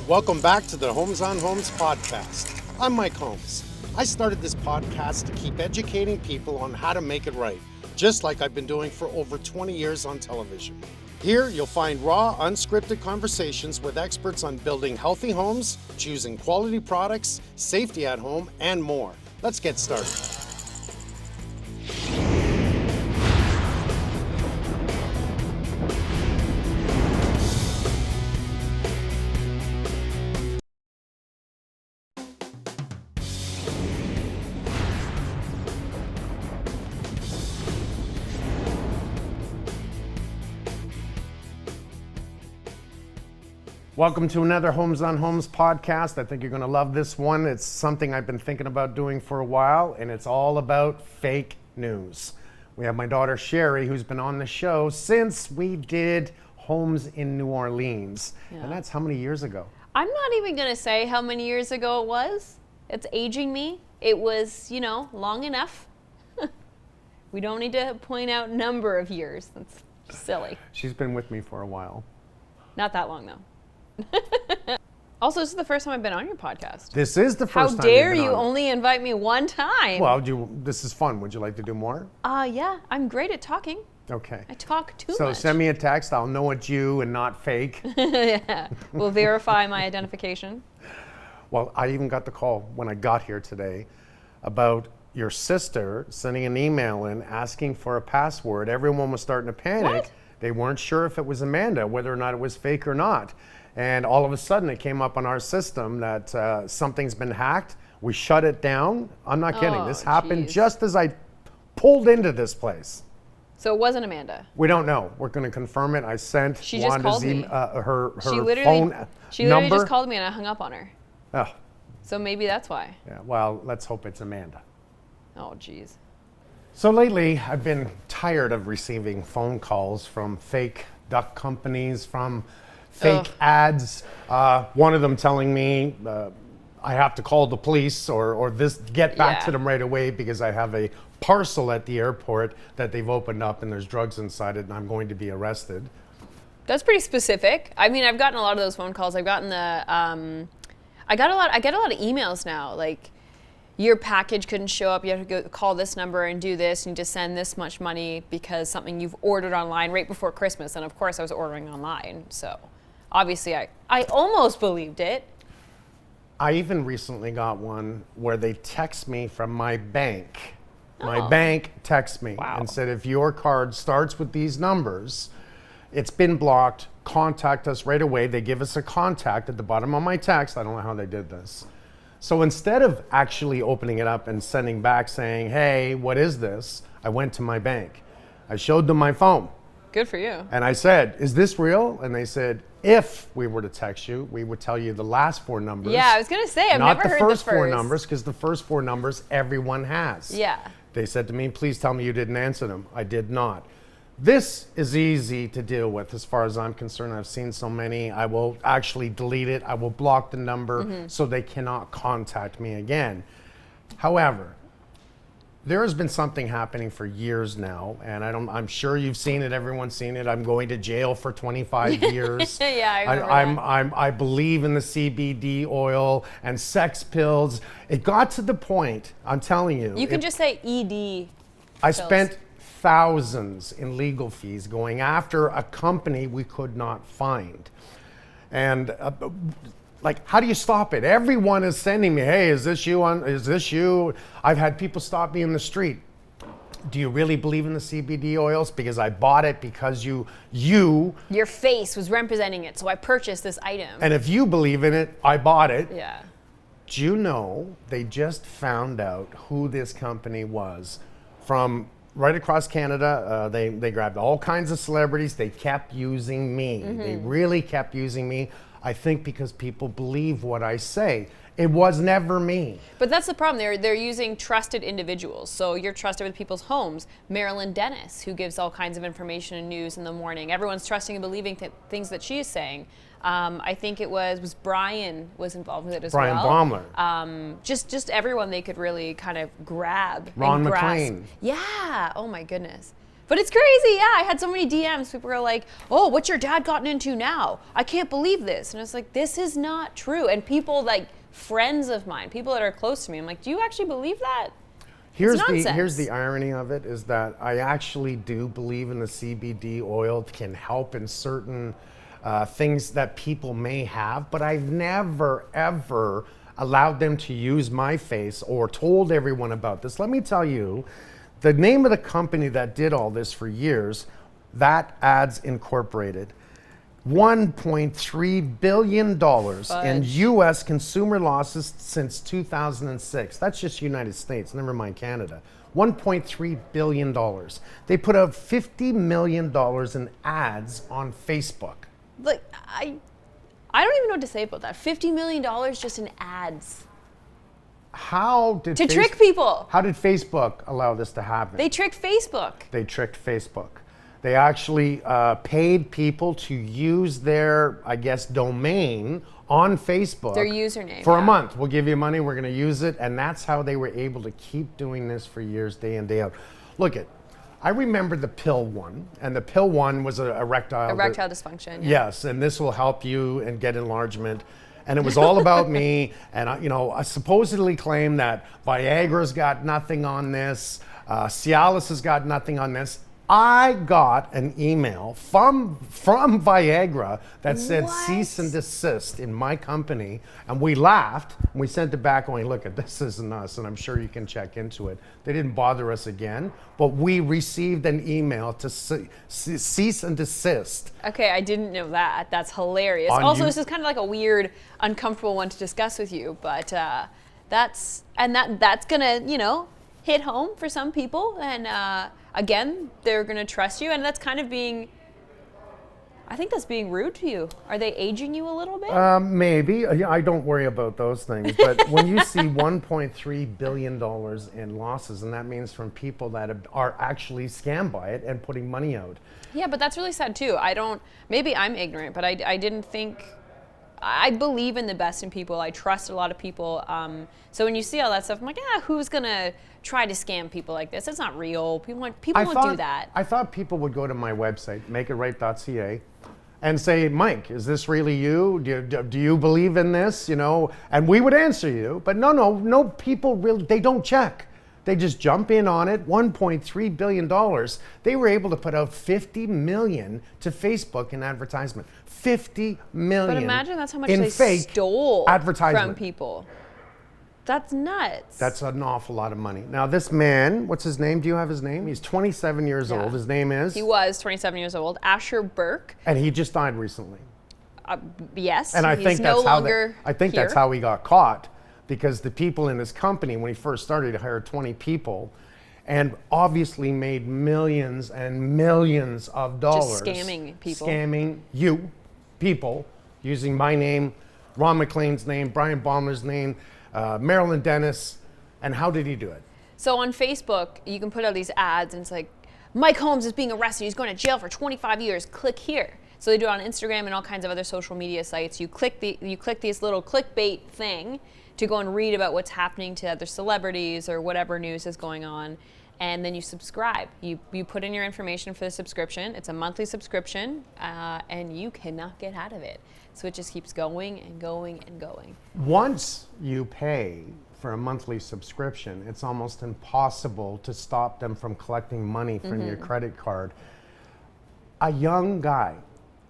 Welcome back to the Homes on Homes podcast. I'm Mike Holmes. I started this podcast to keep educating people on how to make it right, just like I've been doing for over 20 years on television. Here, you'll find raw, unscripted conversations with experts on building healthy homes, choosing quality products, safety at home, and more. Let's get started. Welcome to another Homes on Homes podcast. I think you're going to love this one. It's something I've been thinking about doing for a while, and it's all about fake news. We have my daughter Sherry, who's been on the show since we did Homes in New Orleans. Yeah. And that's how many years ago? I'm not even going to say how many years ago it was. It's aging me. It was, long enough. We don't need to point out number of years. That's silly. She's been with me for a while. Not that long, though. Also, this is the first time I've been on your podcast. This is the first time. How dare you only invite me one time? Well, this is fun. Would you like to do more? Yeah, I'm great at talking. Okay. I talk too much. So send me a text. I'll know it's you and not fake. Yeah, we'll verify my identification. Well, I even got the call when I got here today about your sister sending an email in asking for a password. Everyone was starting to panic. What? They weren't sure if it was Amanda, whether or not it was fake or not. And all of a sudden it came up on our system that something's been hacked. We shut it down. I'm not kidding. This happened just as I pulled into this place. So it wasn't Amanda? We don't know. We're going to confirm it. I sent she just called me. Her phone number. She literally just called me and I hung up on her. Oh. So maybe that's why. Yeah, well, let's hope it's Amanda. Oh, geez. So lately, I've been tired of receiving phone calls from fake duck companies, from fake ads. One of them telling me I have to call the police or get back to them right away because I have a parcel at the airport that they've opened up and there's drugs inside it and I'm going to be arrested. That's pretty specific. I mean, I've gotten a lot of those phone calls. I've gotten I get a lot of emails now, like, your package couldn't show up, you have to go call this number and do this, you need to send this much money because something you've ordered online right before Christmas. And of course I was ordering online, so obviously I almost believed it. I even recently got one where they text me from my bank. My bank texts me and said, if your card starts with these numbers, it's been blocked, contact us right away. They give us a contact at the bottom of my text. I don't know how they did this. So instead of actually opening it up and sending back saying, hey, what is this? I went to my bank. I showed them my phone. Good for you. And I said, is this real? And they said, if we were to text you, we would tell you the last four numbers. Yeah, I was going to say, I've never heard the first. Not the first four numbers, because the first four numbers everyone has. Yeah. They said to me, please tell me you didn't answer them. I did not. This is easy to deal with as far as I'm concerned. I've seen so many. I will actually delete it. I will block the number so they cannot contact me again. However, there has been something happening for years now, and I'm sure you've seen it. Everyone's seen it. I'm going to jail for 25 years. Yeah, I remember that. I believe in the CBD oil and sex pills. It got to the point, I'm telling you. You can just say ED. I spent thousands in legal fees going after a company we could not find. And how do you stop it? Everyone is sending me, hey, is this you? Is this you? I've had people stop me in the street. Do you really believe in the CBD oils? Because I bought it because your face was representing it, so I purchased this item. And if you believe in it, I bought it. Yeah. Do you know they just found out who this company was from right across Canada? They grabbed all kinds of celebrities. They kept using me. They really kept using me. I think because people believe what I say. It was never me. But that's the problem. They're using trusted individuals. So you're trusted with people's homes. Marilyn Dennis, who gives all kinds of information and news in the morning. Everyone's trusting and believing things that she is saying. I think it was Brian was involved with it as well. Brian Baumler. Just everyone they could really kind of grab. Ron McLean. Yeah. Oh my goodness. But it's crazy, yeah. I had so many DMs. People were like, oh, what's your dad gotten into now? I can't believe this. And it's like, this is not true. And people like friends of mine, people that are close to me, I'm like, do you actually believe that? Here's the irony of it is that I actually do believe in the CBD oil can help in certain things that people may have, but I've never, ever allowed them to use my face or told everyone about this. Let me tell you, the name of the company that did all this for years, That Ads Incorporated, $1.3 billion in U.S. consumer losses since 2006. That's just United States, never mind Canada. $1.3 billion. They put out $50 million in ads on Facebook. Like, I don't even know what to say about that. $50 million just in ads. How did to trick people? How did Facebook allow this to happen? They tricked Facebook. They tricked Facebook. They actually paid people to use their, I guess, domain on Facebook. Their username. For a month. We'll give you money, we're going to use it. And that's how they were able to keep doing this for years, day in, day out. Look at, I remember the pill one, and the pill one was a erectile dysfunction. Yeah. Yes, and this will help you and get enlargement. And it was all about me. And I supposedly claim that Viagra's got nothing on this, Cialis has got nothing on this. I got an email from Viagra that said cease and desist in my company, and we laughed and we sent it back going, look, this isn't us, and I'm sure you can check into it. They didn't bother us again, but we received an email to cease and desist. Okay, I didn't know that. That's hilarious. Also, this is kind of like a weird, uncomfortable one to discuss with you, but that's gonna, hit home for some people, and again, they're gonna trust you, and that's kind of I think that's being rude to you. Are they aging you a little bit? Maybe. I don't worry about those things, but when you see $1.3 billion in losses, and that means from people that are actually scammed by it and putting money out. Yeah, but that's really sad too. Maybe I'm ignorant, but I didn't think, I believe in the best in people. I trust a lot of people. So when you see all that stuff, I'm like, who's gonna try to scam people like this? It's not real. People won't do that. I thought people would go to my website, makeitright.ca, and say, Mike, is this really you? Do you believe in this? And we would answer you. But no, people really, they don't check. They just jump in on it. $1.3 billion. They were able to put out $50 million to Facebook in advertisement. $50 million. But imagine that's how much they stole from people. That's nuts. That's an awful lot of money. Now this man, what's his name? Do you have his name? He's 27 years old. His name is? He was 27 years old. Asher Burke. And he just died recently. Yes. And I think that's how he got caught. Because the people in his company, when he first started, he hired 20 people and obviously made millions and millions of dollars. Just scamming people. Scamming you, people, using my name, Ron McLean's name, Brian Baumler's name, Marilyn Dennis. And how did he do it? So on Facebook, you can put out these ads and it's like, Mike Holmes is being arrested. He's going to jail for 25 years. Click here. So they do it on Instagram and all kinds of other social media sites. You click this little clickbait thing to go and read about what's happening to other celebrities or whatever news is going on, and then you subscribe. You put in your information for the subscription. It's a monthly subscription, and you cannot get out of it. So it just keeps going and going and going. Once you pay for a monthly subscription, it's almost impossible to stop them from collecting money from your credit card. A young guy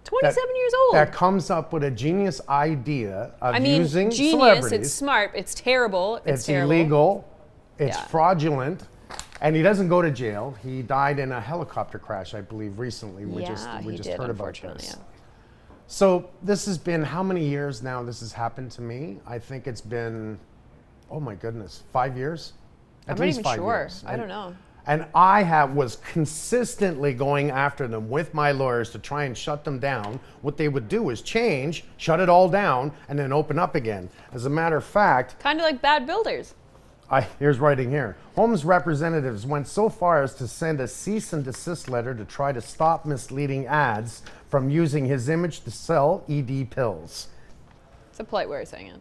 27 years old. That comes up with a genius idea of using genius, celebrities. It's smart, it's terrible, it's illegal, it's fraudulent, and he doesn't go to jail. He died in a helicopter crash, I believe, recently. We just heard about this. Yeah. So this has been, how many years now this has happened to me? I think it's been, oh my goodness, 5 years? I'm not even sure. I don't know. And I was consistently going after them with my lawyers to try and shut them down. What they would do is change, shut it all down, and then open up again. As a matter of fact... Kind of like bad builders. Here's writing here. Holmes representatives went so far as to send a cease and desist letter to try to stop misleading ads from using his image to sell ED pills. It's a polite way of saying it.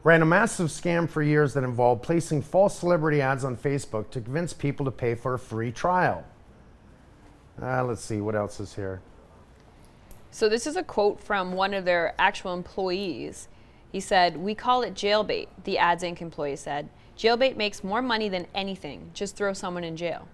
ran a massive scam for years that involved placing false celebrity ads on Facebook to convince people to pay for a free trial. Let's see, what else is here? So this is a quote from one of their actual employees. He said, "We call it jailbait," the Ads Inc. employee said. "Jailbait makes more money than anything. Just throw someone in jail."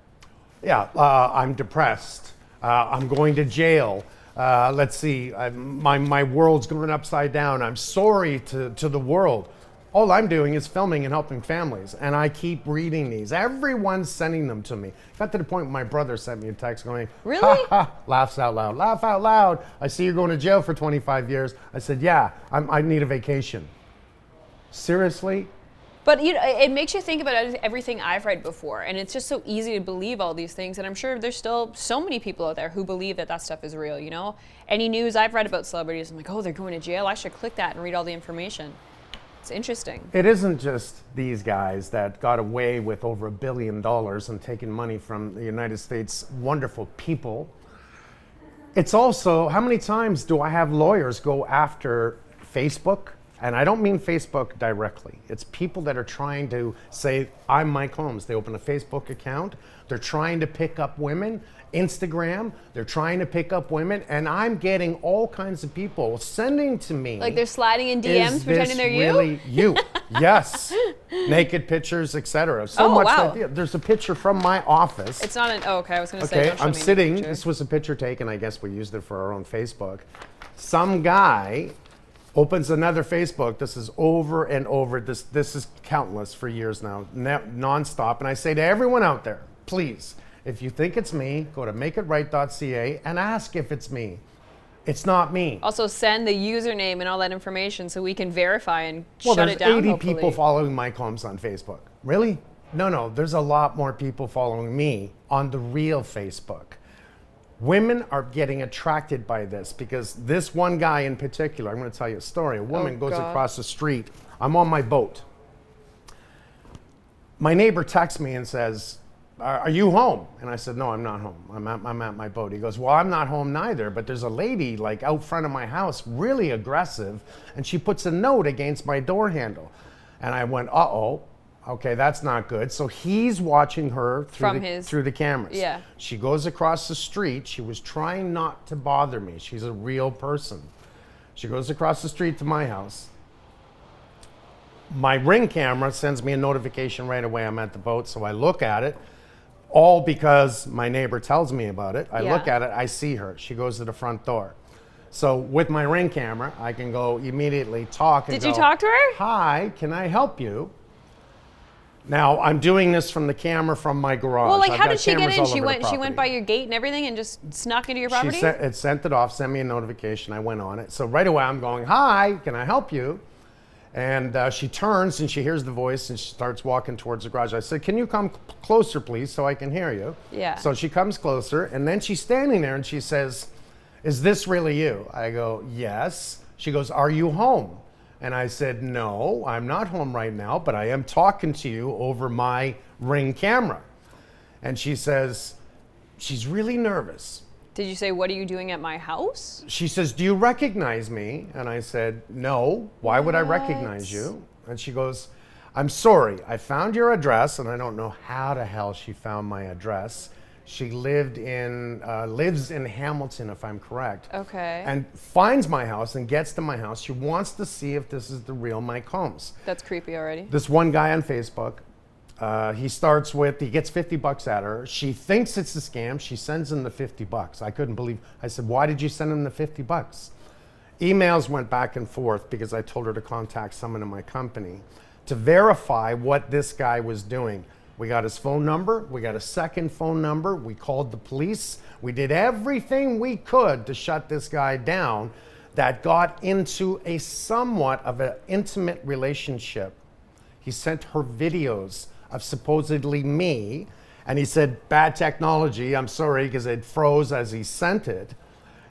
Yeah, I'm depressed. I'm going to jail. Let's see, my world's going upside down. I'm sorry to the world. All I'm doing is filming and helping families, and I keep reading these. Everyone's sending them to me. Got to the point where my brother sent me a text going, "Really?" Ha, ha, laughs out loud, laugh out loud. "I see you're going to jail for 25 years. I said, "Yeah, I need a vacation." Seriously? But you know, it makes you think about everything I've read before, and it's just so easy to believe all these things. And I'm sure there's still so many people out there who believe that that stuff is real. You know, any news I've read about celebrities, I'm like, "Oh, they're going to jail. I should click that and read all the information." It's interesting. It isn't just these guys that got away with over $1 billion and taking money from the United States wonderful people. It's also, how many times do I have lawyers go after Facebook? And I don't mean Facebook directly. It's people that are trying to say, "I'm Mike Holmes." They open a Facebook account. They're trying to pick up women. Instagram, they're trying to pick up women. And I'm getting all kinds of people sending to me. Like they're sliding in DMs "Is pretending this they're you? really you?" Yes. Naked pictures, etc. So Oh, much wow. idea. There's a picture from my office. It's not an. Oh, okay. I was going to say. Okay, Don't show I'm me the sitting. picture. This was a picture taken. I guess we used it for our own Facebook. Some guy opens another Facebook. This is over and over. This is countless for years now, nonstop. And I say to everyone out there, please, if you think it's me, go to makeitright.ca and ask if it's me. It's not me. Also, send the username and all that information so we can verify and Well, shut there's it down. 80 hopefully. people following Mike Holmes on Facebook. Really? No, there's a lot more people following me on the real Facebook. Women are getting attracted by this because this one guy in particular, I'm going to tell you a story. A woman goes God. across the street. I'm on my boat. My neighbor texts me and says, "Are you home?" And I said, "No, I'm not home. I'm at my boat." He goes, "Well, I'm not home neither, but there's a lady like out front of my house, really aggressive, and she puts a note against my door handle." And I went, "Uh-oh. Okay, that's not good." So he's watching her through the cameras. Yeah. She goes across the street. She was trying not to bother me. She's a real person. She goes across the street to my house. My Ring camera sends me a notification right away. I'm at the boat, so I look at it. All because my neighbor tells me about it. I look at it, I see her. She goes to the front door. So with my Ring camera, I can go immediately talk and Did you talk to her? "Hi, can I help you?" Now, I'm doing this from the camera from my garage. Well, like, I've how got did she get cameras in? all She over the went by property. your gate and everything and just snuck into your property? It sent it off, sent me a notification. I went on it. So right away, I'm going, "Hi, can I help you?" And she turns and she hears the voice and she starts walking towards the garage. I said, "Can you come closer, please, so I can hear you?" Yeah. So she comes closer and then she's standing there and she says, "Is this really you?" I go, "Yes." She goes, "Are you home?" And I said, "No, I'm not home right now, but I am talking to you over my Ring camera." And she says, she's really nervous. Did you say, "What are you doing at my house"? She says, "Do you recognize me?" And I said, "No, why would I recognize you?" And she goes, "I'm sorry, I found your address," and I don't know how the hell she found my address. She lives in Hamilton, if I'm correct. Okay. And finds my house and gets to my house. She wants to see if this is the real Mike Holmes. That's creepy already. This one guy on Facebook, he gets $50 at her. She thinks it's a scam. She sends him the $50. I couldn't believe. I said, "Why did you send him the $50? Emails went back and forth because I told her to contact someone in my company to verify what this guy was doing. We got his phone number. We got a second phone number. We called the police. We did everything we could to shut this guy down. That got into a somewhat of an intimate relationship. He sent her videos of supposedly me, and he said, "Bad technology, I'm sorry," because it froze as he sent it.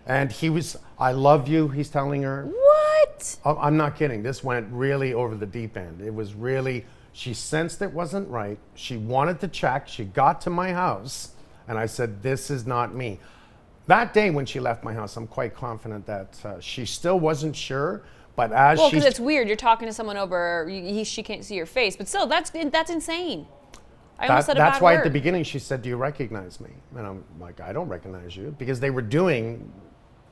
And he was, "I love you," he's telling her. What? I'm not kidding. This went really over the deep end. It was really, she sensed it wasn't right. She wanted to check. She got to my house, and I said, "This is not me." That day when she left my house, I'm quite confident that she still wasn't sure, But as Well, because it's weird. You're talking to someone over, she can't see your face. But still, that's insane. I almost said a bad that's why word. at the beginning she said, "Do you recognize me?" And I'm like, "I don't recognize you," because they were doing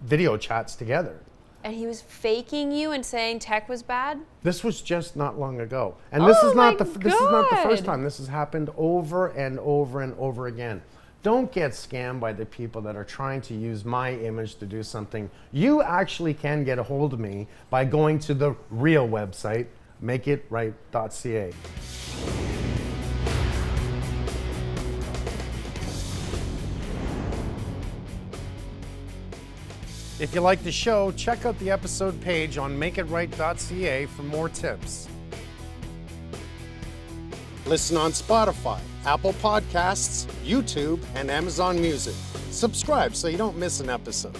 video chats together. And he was faking you and saying tech was bad? This was just not long ago. And this is not the first time. This has happened over and over and over again. Don't get scammed by the people that are trying to use my image to do something. You actually can get a hold of me by going to the real website, makeitright.ca. If you like the show, check out the episode page on makeitright.ca for more tips. Listen on Spotify, Apple Podcasts, YouTube, and Amazon Music. Subscribe so you don't miss an episode.